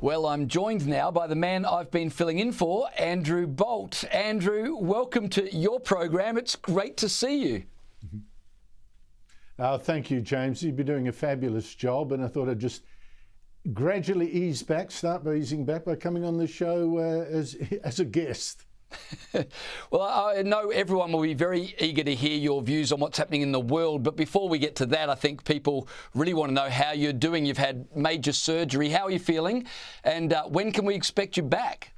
Well, I'm joined now by the man I've been filling in for, Andrew Bolt. Andrew, welcome to your program. It's great to see you. Thank you, James. You've been doing a fabulous job, and I thought I'd just gradually start by easing back by coming on the show as a guest. Well, I know everyone will be very eager to hear your views on what's happening in the world, but before we get to that, I think people really want to know how you're doing. You've had major surgery. How are you feeling? And when can we expect you back?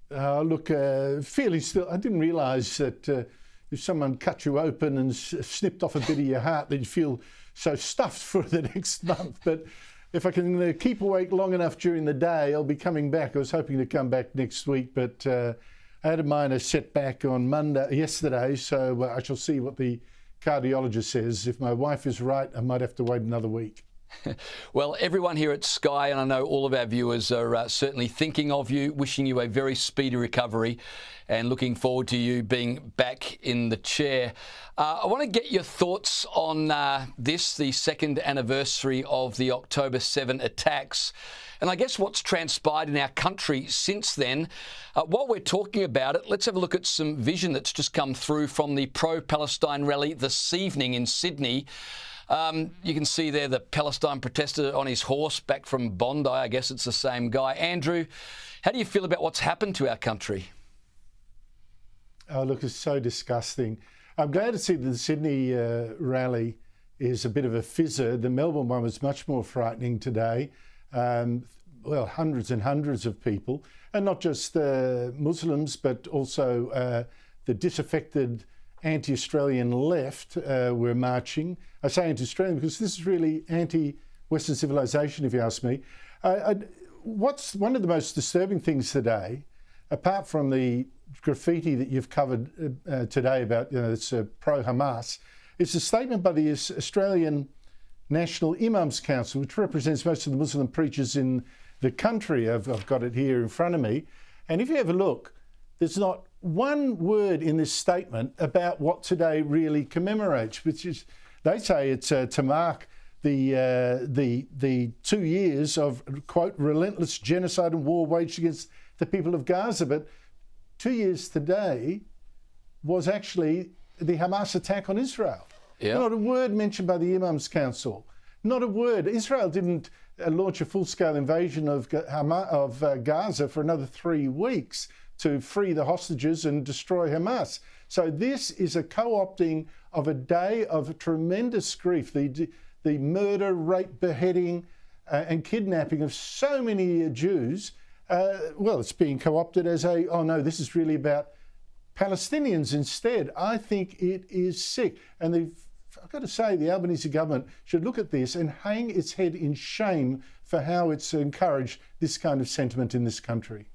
Look, fairly still. I didn't realise that if someone cut you open and snipped off a bit of your heart, that you'd feel so stuffed for the next month. But if I can keep awake long enough during the day, I'll be coming back. I was hoping to come back next week, but I had a minor setback on yesterday, so I shall see what the cardiologist says. If my wife is right, I might have to wait another week. Well, everyone here at Sky, and I know all of our viewers are certainly thinking of you, wishing you a very speedy recovery and looking forward to you being back in the chair. I want to get your thoughts on the second anniversary of the October 7 attacks. And I guess what's transpired in our country since then. While we're talking about it, let's have a look at some vision that's just come through from the pro-Palestine rally this evening in Sydney. You can see there the Palestine protester on his horse back from Bondi. I guess it's the same guy. Andrew, how do you feel about what's happened to our country? Oh, look, it's so disgusting. I'm glad to see that the Sydney rally is a bit of a fizzer. The Melbourne one was much more frightening today. Well, hundreds and hundreds of people, and not just Muslims, but also the disaffected anti-Australian left were marching. I say anti-Australian because this is really anti-Western civilisation, if you ask me. What's one of the most disturbing things today, apart from the graffiti that you've covered today about, it's pro-Hamas, is a statement by the Australian National Imams Council, which represents most of the Muslim preachers in the country. I've got it here in front of me. And if you have a look, there's not one word in this statement about what today really commemorates, which is, they say it's to mark the 2 years of, quote, relentless genocide and war waged against the people of Gaza. But 2 years today was actually the Hamas attack on Israel. Yep. Not a word mentioned by the Imams Council. Not a word. Israel didn't launch a full-scale invasion of Gaza for another 3 weeks to free the hostages and destroy Hamas. So this is a co-opting of a day of tremendous grief, the murder, rape, beheading and kidnapping of so many Jews. Well, it's being co-opted as oh no, this is really about Palestinians instead. I think it is sick. And I've got to say, the Albanese government should look at this and hang its head in shame for how it's encouraged this kind of sentiment in this country.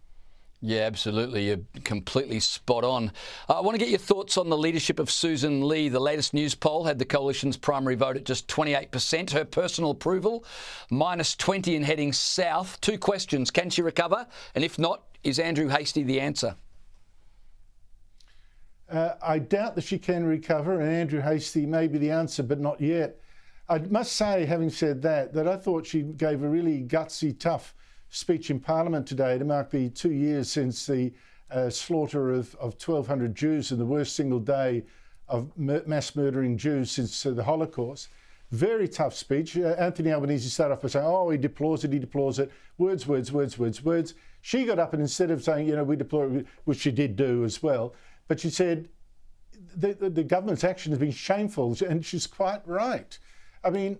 Yeah, absolutely. You're completely spot on. I want to get your thoughts on the leadership of Susan Lee. The latest news poll had the coalition's primary vote at just 28%. Her personal approval, -20 and heading south. 2 questions. Can she recover? And if not, is Andrew Hastie the answer? I doubt that she can recover, and Andrew Hastie may be the answer, but not yet. I must say, having said that I thought she gave a really gutsy, tough speech in Parliament today to mark the 2 years since the slaughter of 1,200 Jews in the worst single day of mass murdering Jews since the Holocaust. Very tough speech. Anthony Albanese started off by saying, oh, he deplores it. Words, words, words, words, words. She got up and instead of saying, we deplore it, which she did do as well, but she said the government's action has been shameful, and she's quite right. I mean,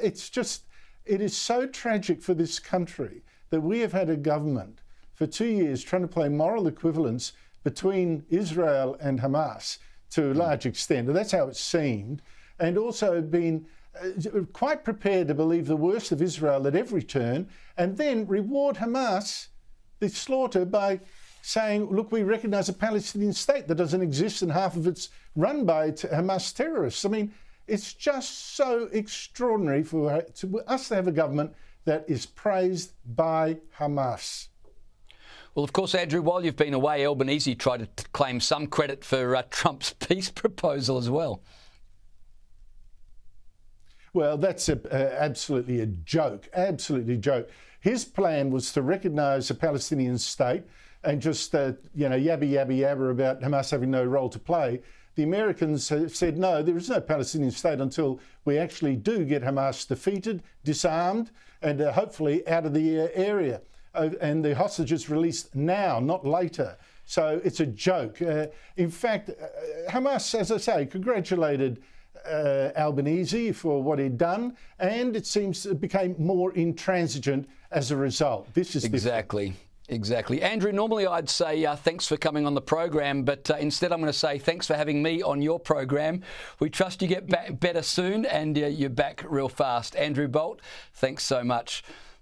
it is so tragic for this country that we have had a government for 2 years trying to play moral equivalence between Israel and Hamas to a large extent, and that's how it seemed, and also been quite prepared to believe the worst of Israel at every turn, and then reward Hamas, the slaughter, by saying, look, we recognise a Palestinian state that doesn't exist and half of it's run by Hamas terrorists. I mean, it's just so extraordinary for us to have a government that is praised by Hamas. Well, of course, Andrew, while you've been away, Albanese tried to claim some credit for Trump's peace proposal as well. Well, that's absolutely a joke, absolutely a joke. His plan was to recognise a Palestinian state and just, yabba, yabba, yabba about Hamas having no role to play. The Americans have said, no, there is no Palestinian state until we actually do get Hamas defeated, disarmed, and hopefully out of the area. And the hostages released now, not later. So it's a joke. In fact, Hamas, as I say, congratulated Albanese for what he'd done, and it seems it became more intransigent as a result. This is exactly. Exactly. Andrew, normally I'd say thanks for coming on the program, but instead I'm going to say thanks for having me on your program. We trust you get back better soon and you're back real fast. Andrew Bolt, thanks so much.